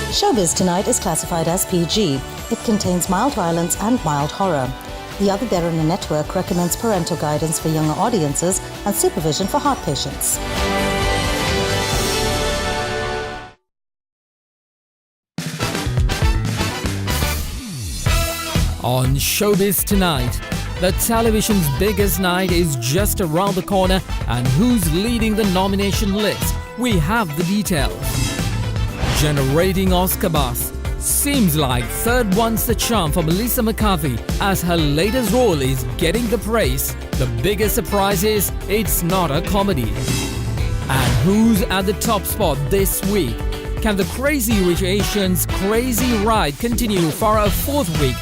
Showbiz Tonight is classified as PG. It contains mild violence and mild horror. The other Derana network recommends parental guidance for younger audiences and supervision for heart patients. On Showbiz Tonight, the television's biggest night is just around the corner, and who's leading the nomination list? We have the details. Generating Oscar buzz. Seems like third one's the charm for Melissa McCarthy as her latest role is getting the praise. The biggest surprise is it's not a comedy. And who's at the top spot this week? Can the Crazy Rich Asians' crazy ride continue for a fourth week?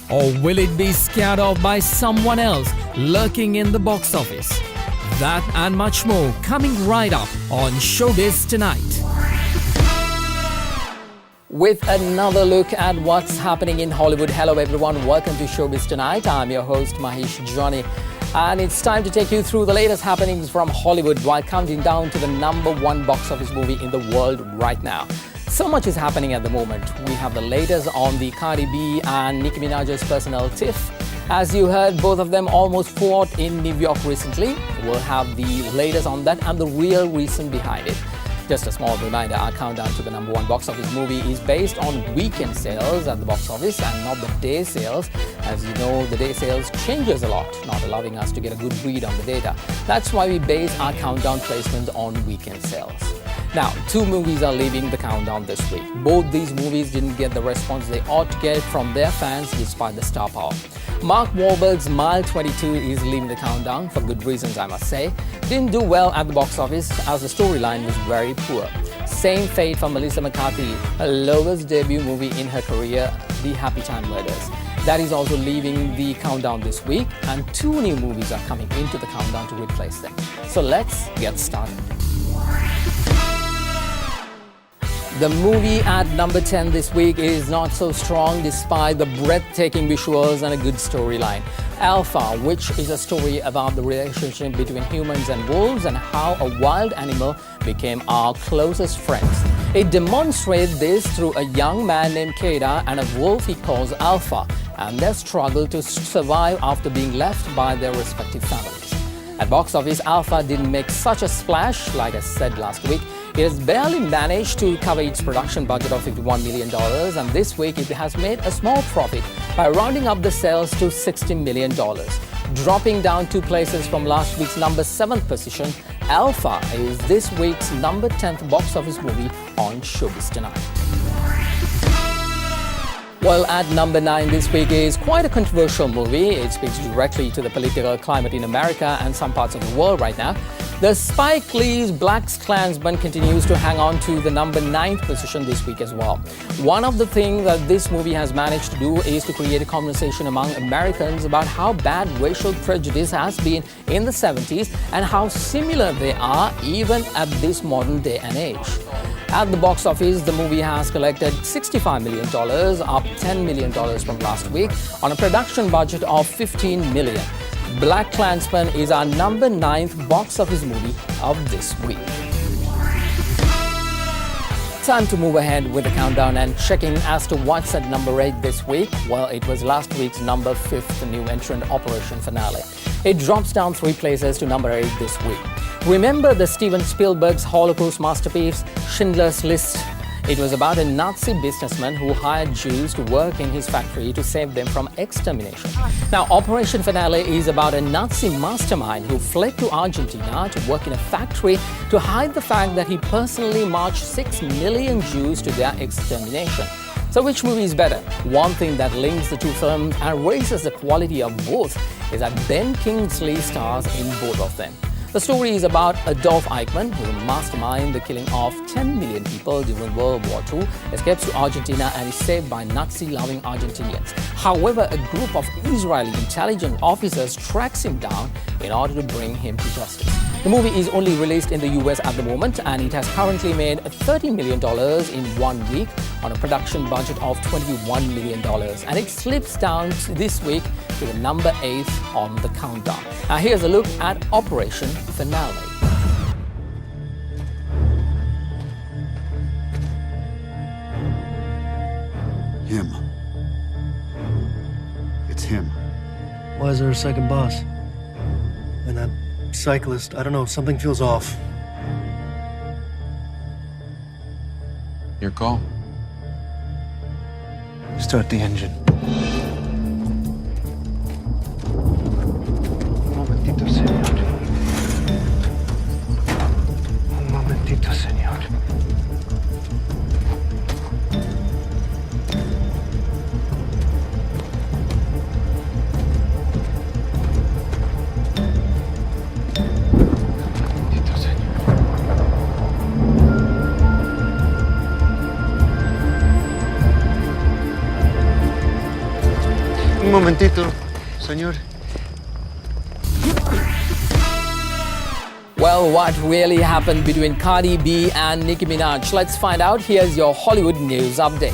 Or will it be scared off by someone else lurking in the box office? That and much more coming right up on Showbiz Tonight. With another look at what's happening in Hollywood. Hello everyone, welcome to Showbiz Tonight. I'm your host Mahieash Johnney, and it's time to take you through the latest happenings from Hollywood while counting down to the #1 box office movie in the world right now. So much is happening at the moment. We have the latest on the Cardi B and Nicki Minaj's personal tiff. As you heard, both of them almost fought in New York recently. We'll have the latest on that and the real reason behind it. Just a small reminder, our countdown to the #1 box office movie is based on weekend sales at the box office and not the day sales. As you know, the day sales changes a lot, not allowing us to get a good read on the data. That's why we base our countdown placement on weekend sales. Now, 2 movies are leaving the countdown this week. Both these movies didn't get the response they ought to get from their fans despite the star power. Mark Wahlberg's Mile 22 is leaving the countdown for good reasons, I must say. Didn't do well at the box office as the storyline was very poor. Same fate for Melissa McCarthy, her lowest debut movie in her career, The Happy Time Murders. That is also leaving the countdown this week, and 2 new movies are coming into the countdown to replace them. So let's get started. The movie at number 10 this week is not so strong despite the breathtaking visuals and a good storyline. Alpha, which is a story about the relationship between humans and wolves and how a wild animal became our closest friends. It demonstrates this through a young man named Keda and a wolf he calls Alpha, and their struggle to survive after being left by their respective families. At box office, Alpha didn't make such a splash, like I said last week. It has barely managed to cover its production budget of $51 million, and this week it has made a small profit by rounding up the sales to $60 million. Dropping down 2 places from last week's #7th position, Alpha is this week's #10th box office movie on Showbiz Tonight. Well, at number 9 this week is quite a controversial movie. It speaks directly to the political climate in America and some parts of the world right now. The Spike Lee's BlacKkKlansman continues to hang on to the #9th position this week as well. One of the things that this movie has managed to do is to create a conversation among Americans about how bad racial prejudice has been in the 70s and how similar they are even at this modern day and age. At the box office, the movie has collected $65 million, up $10 million from last week, on a production budget of $15 million. BlacKkKlansman is our #9th box office movie of this week. Time to move ahead with the countdown and checking as to what's at number 8 this week. Well, it was last week's #5th new entrant, Operation Finale. It drops down 3 places to number 8 this week. Remember the Steven Spielberg's Holocaust masterpiece, Schindler's List? It was about a Nazi businessman who hired Jews to work in his factory to save them from extermination. Now, Operation Finale is about a Nazi mastermind who fled to Argentina to work in a factory to hide the fact that he personally marched 6 million Jews to their extermination. So which movie is better? One thing that links the 2 films and raises the quality of both is that Ben Kingsley stars in both of them. The story is about Adolf Eichmann, who masterminded the killing of 10 million people during World War II, escapes to Argentina and is saved by Nazi-loving Argentinians. However, a group of Israeli intelligence officers tracks him down in order to bring him to justice. The movie is only released in the US at the moment, and it has currently made $30 million in 1 week on a production budget of $21 million, and it slips down this week to the #8 on the countdown. Now here's a look at Operation Finale. Him. It's him. Why is there a second boss? And that cyclist, I don't know, something feels off. Your call? Start the engine. Un momentito, señor. Un momentito, señor. Un momentito, señor. Well, what really happened between Cardi B and Nicki Minaj? Let's find out. Here's your Hollywood news update.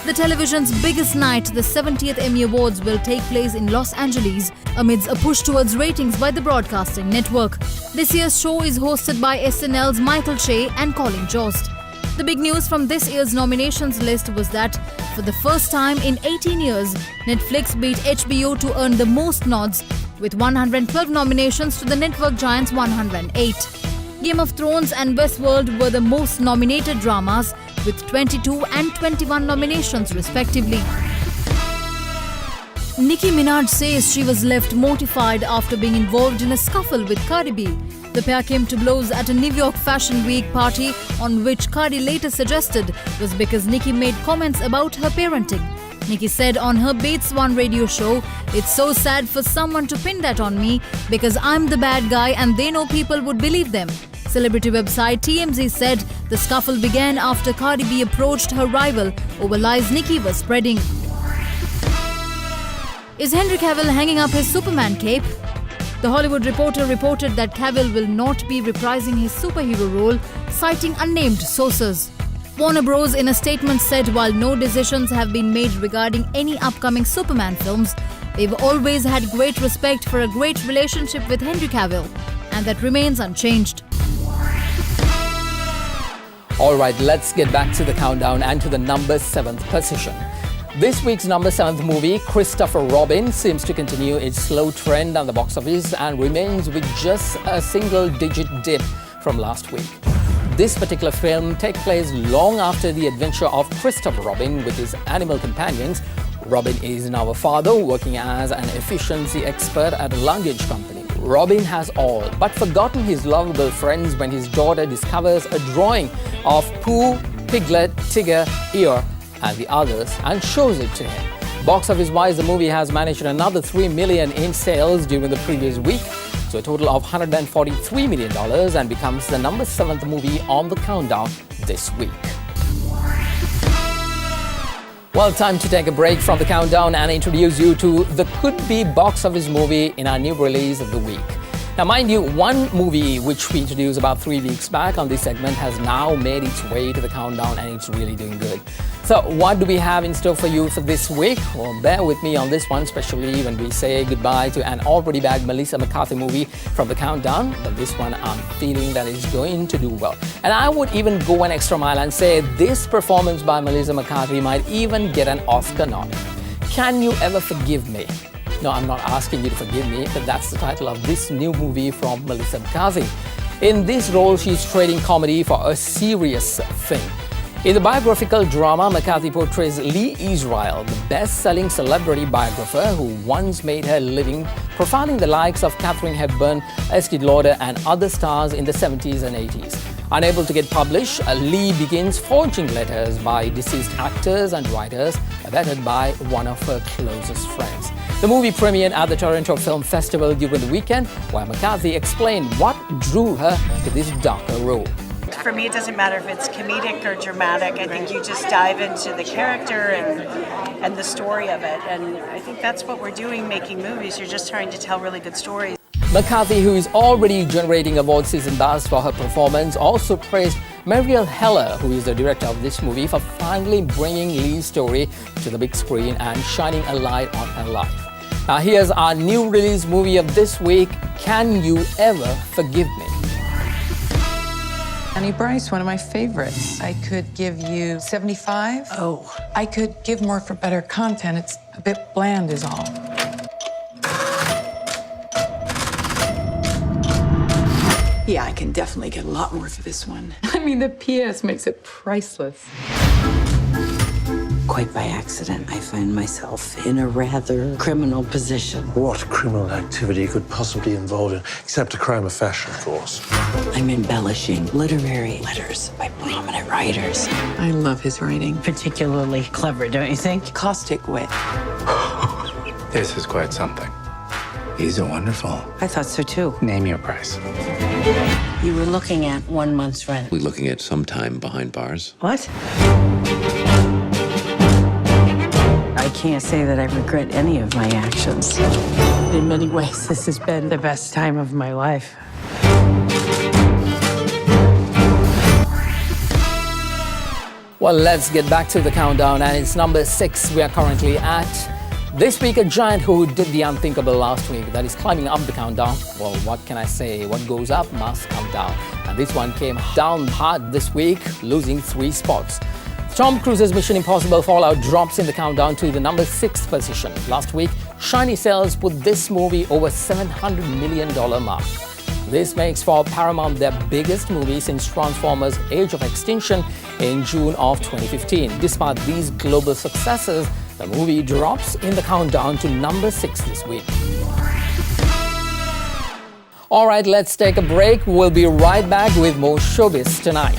The television's biggest night, the 70th Emmy Awards, will take place in Los Angeles amidst a push towards ratings by the broadcasting network. This year's show is hosted by SNL's Michael Che and Colin Jost. The big news from this year's nominations list was that, for the first time in 18 years, Netflix beat HBO to earn the most nods, with 112 nominations to the network giant's 108. Game of Thrones and Westworld were the most nominated dramas, with 22 and 21 nominations respectively. Nicki Minaj says she was left mortified after being involved in a scuffle with Cardi B. The pair came to blows at a New York Fashion Week party, on which Cardi later suggested was because Nicki made comments about her parenting. Nicki said on her Bates One radio show, "It's so sad for someone to pin that on me because I'm the bad guy and they know people would believe them." Celebrity website TMZ said the scuffle began after Cardi B approached her rival over lies Nicki was spreading. Is Henry Cavill hanging up his Superman cape? The Hollywood Reporter reported that Cavill will not be reprising his superhero role, citing unnamed sources. Warner Bros. In a statement said while no decisions have been made regarding any upcoming Superman films, they've always had great respect for a great relationship with Henry Cavill, and that remains unchanged. Alright, let's get back to the countdown and to the number 7th position. This week's number 7th movie, Christopher Robin, seems to continue its slow trend on the box office and remains with just a single-digit dip from last week. This particular film takes place long after the adventure of Christopher Robin with his animal companions. Robin is now a father working as an efficiency expert at a luggage company. Robin has all but forgotten his lovable friends when his daughter discovers a drawing of Pooh, Piglet, Tigger, Eeyore, and the others and shows it to him. Box office wise, the movie has managed another $3 million in sales during the previous week, so a total of $143 million, and becomes the number 7th movie on the countdown this week. Well, time to take a break from the countdown and introduce you to the could-be box office movie in our new release of the week. Now, mind you, one movie which we introduced about 3 weeks back on this segment has now made its way to the countdown, and it's really doing good. So what do we have in store for you for this week? Well, bear with me on this one, especially when we say goodbye to an already bagged Melissa McCarthy movie from the countdown. But this one, I'm feeling that it's going to do well. And I would even go an extra mile and say this performance by Melissa McCarthy might even get an Oscar nod. Can you ever forgive me? No, I'm not asking you to forgive me, but that's the title of this new movie from Melissa McCarthy. In this role, she's trading comedy for a serious thing. In the biographical drama, McCarthy portrays Lee Israel, the best-selling celebrity biographer who once made her living profiling the likes of Katharine Hepburn, Estee Lauder, and other stars in the 70s and 80s. Unable to get published, Lee begins forging letters by deceased actors and writers, abetted by one of her closest friends. The movie premiered at the Toronto Film Festival during the weekend, where McCarthy explained what drew her to this darker role. For me, it doesn't matter if it's comedic or dramatic. I think you just dive into the character and the story of it. And I think that's what we're doing making movies. You're just trying to tell really good stories. McCarthy, who is already generating award season buzz for her performance, also praised Marielle Heller, who is the director of this movie, for finally bringing Lee's story to the big screen and shining a light on her life. Now here's our new release movie of this week, Can You Ever Forgive Me? Annie Bryce, one of my favorites. I could give you 75. Oh. I could give more for better content. It's a bit bland is all. Yeah, I can definitely get a lot more for this one. I mean, the PS makes it priceless. Quite by accident, I find myself in a rather criminal position. What criminal activity could possibly involve it, except a crime of fashion, of course? I'm embellishing literary letters by prominent writers. I love his writing. Particularly clever, don't you think? Caustic wit. This is quite something. These are wonderful. I thought so too. Name your price. You were looking at 1 month's rent. We're looking at some time behind bars. What? I can't say that I regret any of my actions. In many ways, this has been the best time of my life. Well, let's get back to the countdown, and it's number 6 we are currently at. This week, a giant who did the unthinkable last week that is climbing up the countdown. Well, what can I say? What goes up must come down. And this one came down hard this week, losing 3 spots. Tom Cruise's Mission Impossible Fallout drops in the countdown to the number 6 position. Last week, shiny sales put this movie over $700 million mark. This makes for Paramount their biggest movie since Transformers Age of Extinction in June of 2015. Despite these global successes, the movie drops in the countdown to number 6 this week. All right, let's take a break. We'll be right back with more Showbiz Tonight.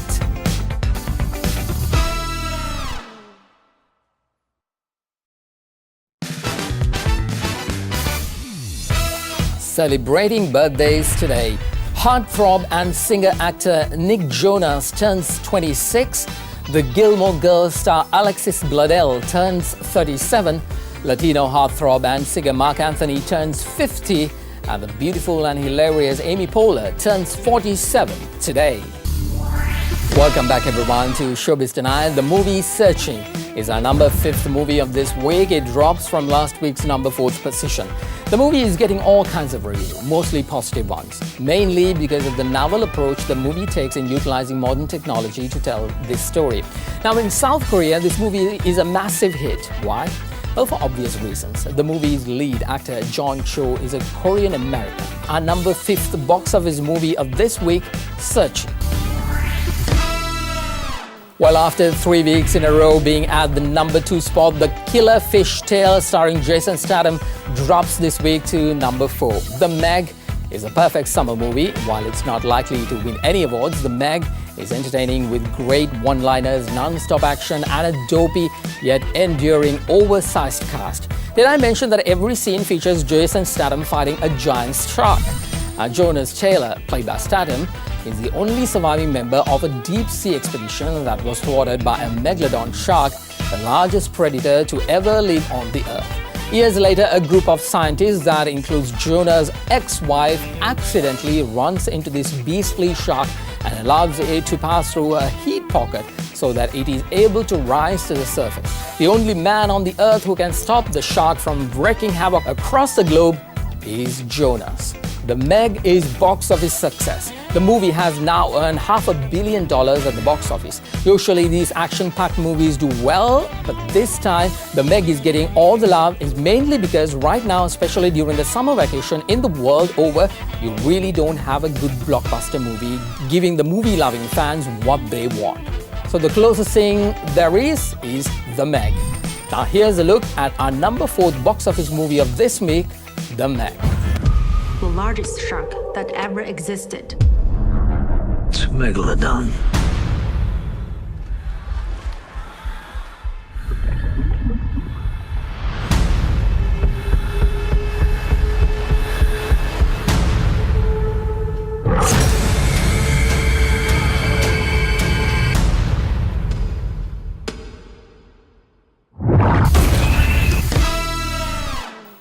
Celebrating birthdays today. Heartthrob and singer-actor Nick Jonas turns 26. The Gilmore Girls star Alexis Bledel turns 37. Latino heartthrob and singer Mark Anthony turns 50. And the beautiful and hilarious Amy Poehler turns 47 today. Welcome back, everyone, to Showbiz Tonight. The movie Searching is our number 5th movie of this week. It drops from last week's number 4th position. The movie is getting all kinds of reviews, mostly positive ones, mainly because of the novel approach the movie takes in utilizing modern technology to tell this story. Now, in South Korea, this movie is a massive hit. Why? Well, for obvious reasons. The movie's lead actor, John Cho, is a Korean American. Our number 5th box office movie of this week, Searching. Well, after 3 weeks in a row being at the number 2 spot, The Killer Fish Tale starring Jason Statham drops this week to number 4. The Meg is a perfect summer movie. While it's not likely to win any awards, The Meg is entertaining with great one-liners, non-stop action, and a dopey yet enduring oversized cast. Did I mention that every scene features Jason Statham fighting a giant shark? Jonas Taylor, played by Statham, is the only surviving member of a deep-sea expedition that was thwarted by a megalodon shark, the largest predator to ever live on the Earth. Years later, a group of scientists that includes Jonah's ex-wife accidentally runs into this beastly shark and allows it to pass through a heat pocket so that it is able to rise to the surface. The only man on the Earth who can stop the shark from wreaking havoc across the globe is Jonas. The Meg is box office success. The movie has now earned $500 million at the box office. Usually these action-packed movies do well, but this time The Meg is getting all the love is mainly because right now, especially during the summer vacation in the world over, you really don't have a good blockbuster movie giving the movie-loving fans what they want. So the closest thing there is The Meg. Now here's a look at our number 4th box office movie of this week, The Meg. The largest shark that ever existed. It's a megalodon.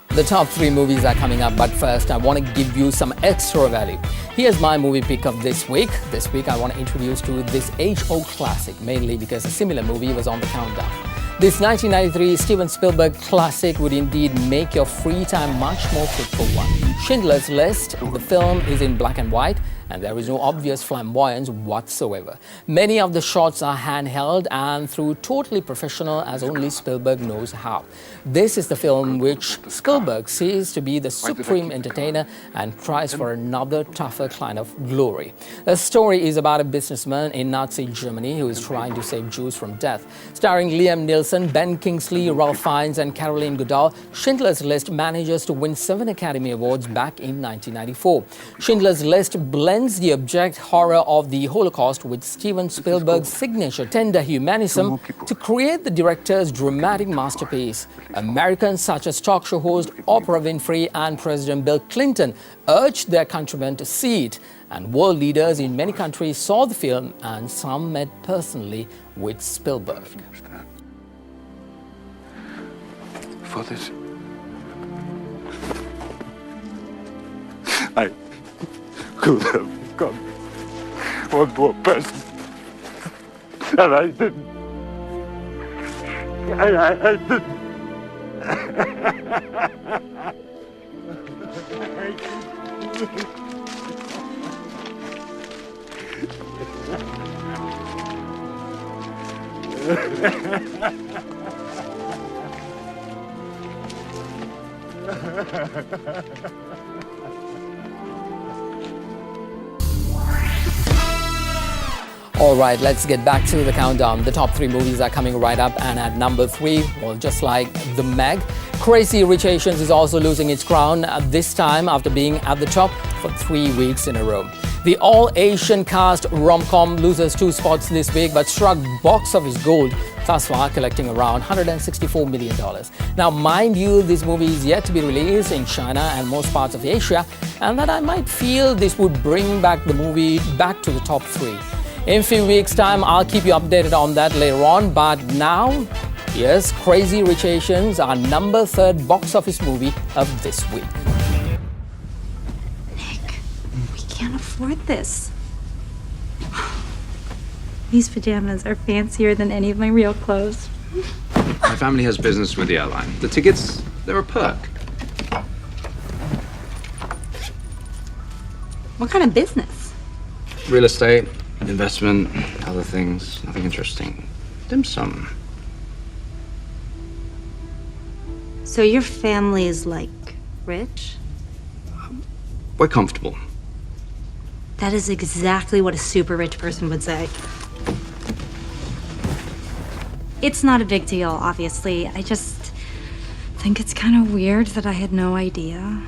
The top 3 movies are coming up, but first I want to give you some extra value. Here's my movie pick of this week. This week I want to introduce to this age-old classic, mainly because a similar movie was on the countdown. This 1993 Steven Spielberg classic would indeed make your free time much more fruitful one. Schindler's List, the film is in black and white and there is no obvious flamboyance whatsoever. Many of the shots are handheld and through totally professional as only Spielberg knows how. This is the film which Spielberg sees to be the supreme entertainer and tries for another tougher kind of glory. The story is about a businessman in Nazi Germany who is trying to save Jews from death. Starring Liam Neeson, Ben Kingsley, Ralph Fiennes and Caroline Goodall, Schindler's List manages to win 7 Academy Awards back in 1994. Schindler's List blends the abject horror of the Holocaust with Steven Spielberg's signature tender humanism to create the director's dramatic masterpiece. Americans such as talk show host Oprah Winfrey and President Bill Clinton urged their countrymen to see it, and world leaders in many countries saw the film and some met personally with Spielberg. For this, I could have become one more person, and I didn't. I didn't. All right, let's get back to the countdown. The top 3 movies are coming right up, and at number 3, well, just like The Meg, Crazy Rich Asians is also losing its crown, this time after being at the top for 3 weeks in a row. The all-Asian cast rom-com loses 2 spots this week but struck box office gold, thus far collecting around $164 million. Now, mind you, this movie is yet to be released in China and most parts of Asia, and that I might feel this would bring back the movie back to the top 3. In a few weeks' time, I'll keep you updated on that later on, but now, yes, Crazy Rich Asians, our number 3rd box office movie of this week. We can't afford this. These pajamas are fancier than any of my real clothes. My family has business with the airline. The tickets, they're a perk. What kind of business? Real estate, investment, other things, nothing interesting. Dim sum. So your family is like rich? We're comfortable. That is exactly what a super rich person would say. It's not a big deal, obviously. I just think it's kind of weird that I had no idea.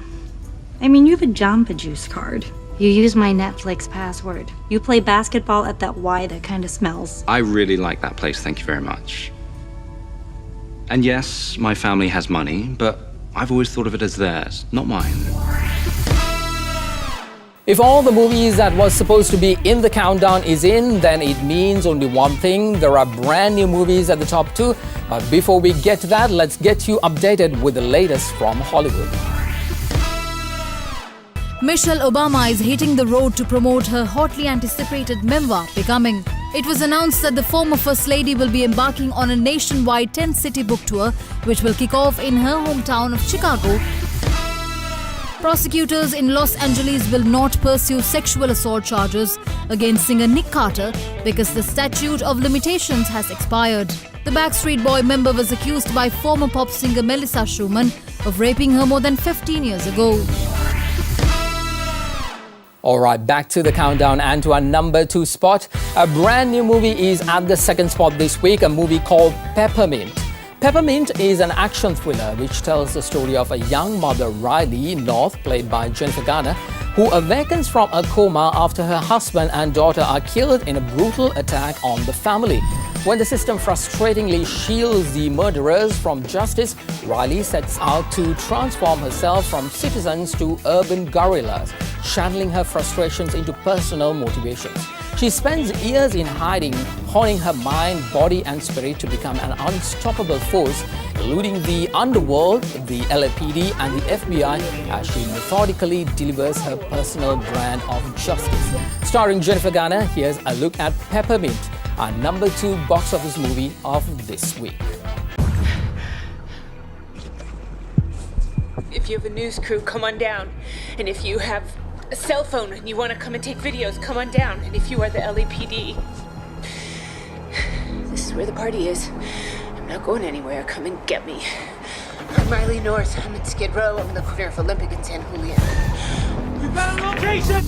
I mean, you have a Jamba Juice card. You use my Netflix password. You play basketball at that Y that kind of smells. I really like that place, thank you very much. And yes, my family has money, but I've always thought of it as theirs, not mine. If all the movies that was supposed to be in the countdown is in, then it means only one thing. There are brand new movies at the top 2. But before we get to that, let's get you updated with the latest from Hollywood. Michelle Obama is hitting the road to promote her hotly anticipated memoir, Becoming. It was announced that the former First Lady will be embarking on a nationwide 10-city book tour, which will kick off in her hometown of Chicago. Prosecutors in Los Angeles will not pursue sexual assault charges against singer Nick Carter because the statute of limitations has expired. The Backstreet Boy member was accused by former pop singer Melissa Schumann of raping her more than 15 years ago. All right, back to the countdown and to our number 2 spot. A brand new movie is at the 2nd spot this week, a movie called Peppermint. Peppermint is an action thriller which tells the story of a young mother, Riley North, played by Jennifer Garner, who awakens from a coma after her husband and daughter are killed in a brutal attack on the family. When the system frustratingly shields the murderers from justice, Riley sets out to transform herself from citizens to urban guerrillas, channeling her frustrations into personal motivations. She spends years in hiding, honing her mind, body and spirit to become an unstoppable force, eluding the underworld, the LAPD and the FBI as she methodically delivers her personal brand of justice. Starring Jennifer Garner, here's a look at Peppermint, our number 2 box office movie of this week. If you have a news crew, come on down. And if you have a cell phone and you want to come and take videos, come on down. And if you are the LAPD, this is where the party is. I'm not going anywhere. Come and get me. I'm Riley North. I'm in Skid Row. I'm the corner of Olympic and San Julian. We've got a location!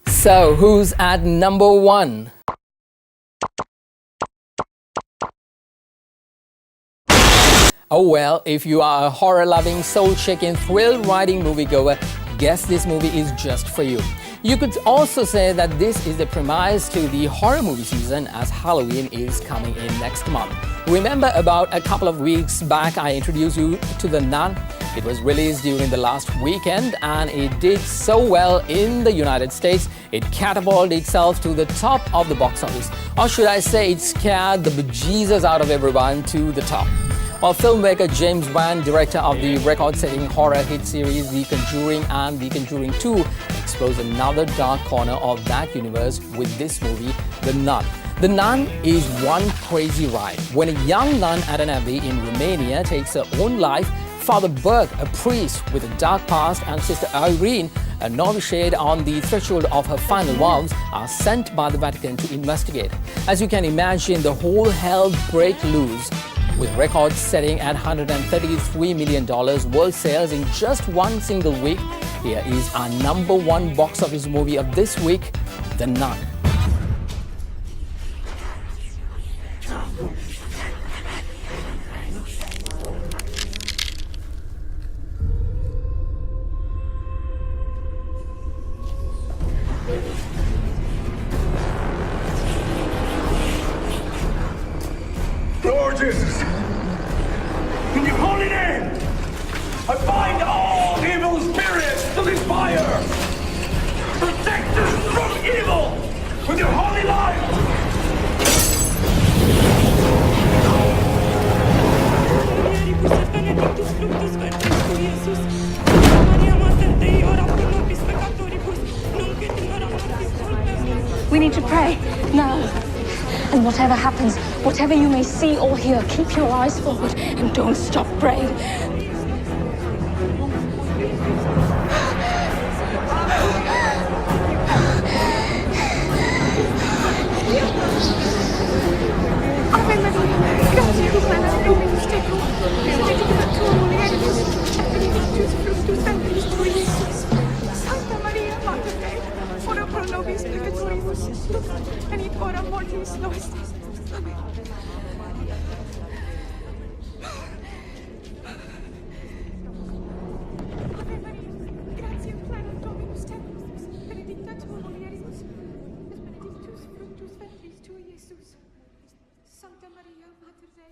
So, who's at number 1? Oh well, if you are a horror-loving, soul-shaking, thrill-riding moviegoer, guess this movie is just for you. You could also say that this is the premise to the horror movie season, as Halloween is coming in next month. Remember, about a couple of weeks back, I introduced you to The Nun. It was released during the last weekend and it did so well in the United States, it catapulted itself to the top of the box office. Or should I say, it scared the bejesus out of everyone to the top. While filmmaker James Wan, director of the record-setting horror hit series The Conjuring and The Conjuring 2, explores another dark corner of that universe with this movie, The Nun. The Nun is one crazy ride. When a young nun at an abbey in Romania takes her own life, Father Burke, a priest with a dark past, and Sister Irene, a novitiate on the threshold of her final vows, are sent by the Vatican to investigate. As you can imagine, the whole hell breaks loose. With records setting at $133 million world sales in just one single week, here is our number 1 box office movie of this week, The Nun. Lord Jesus, in your holy name, I bind all evil spirits to this fire. Protect us from evil with your holy light. We need to pray now. And whatever happens, whatever you may see or hear, keep your eyes forward and don't stop praying. Ave Maria, grazie tu plena di Dominus tecum, benedicta tu mulieribus, benedictus fructus ventris tui, Iesus. Sancta Maria, Mater Dei, ora pro nobis peccatoribus, nunc et in hora mortis nostris. Amen. Ave Maria, gratia plena Dominus tecum, benedicta tu mulieribus, et benedictus fructus ventris tui, Iesus. Sancta Maria, Mater Dei.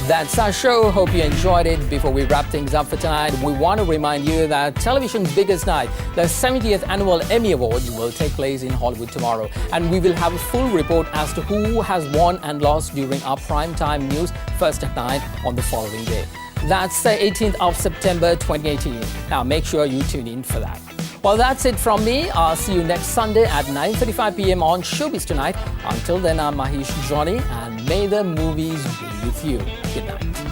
That's our show. Hope you enjoyed it. Before we wrap things up for tonight, we want to remind you that television's biggest night, the 70th Annual Emmy Awards, will take place in Hollywood tomorrow. And we will have a full report as to who has won and lost during our primetime news first at 9 on the following day. That's the 18th of September 2018. Now make sure you tune in for that. Well, that's it from me. I'll see you next Sunday at 9:35 p.m. on Showbiz Tonight. Until then, I'm Mahieash Johnney, and may the movies be with you. Good night.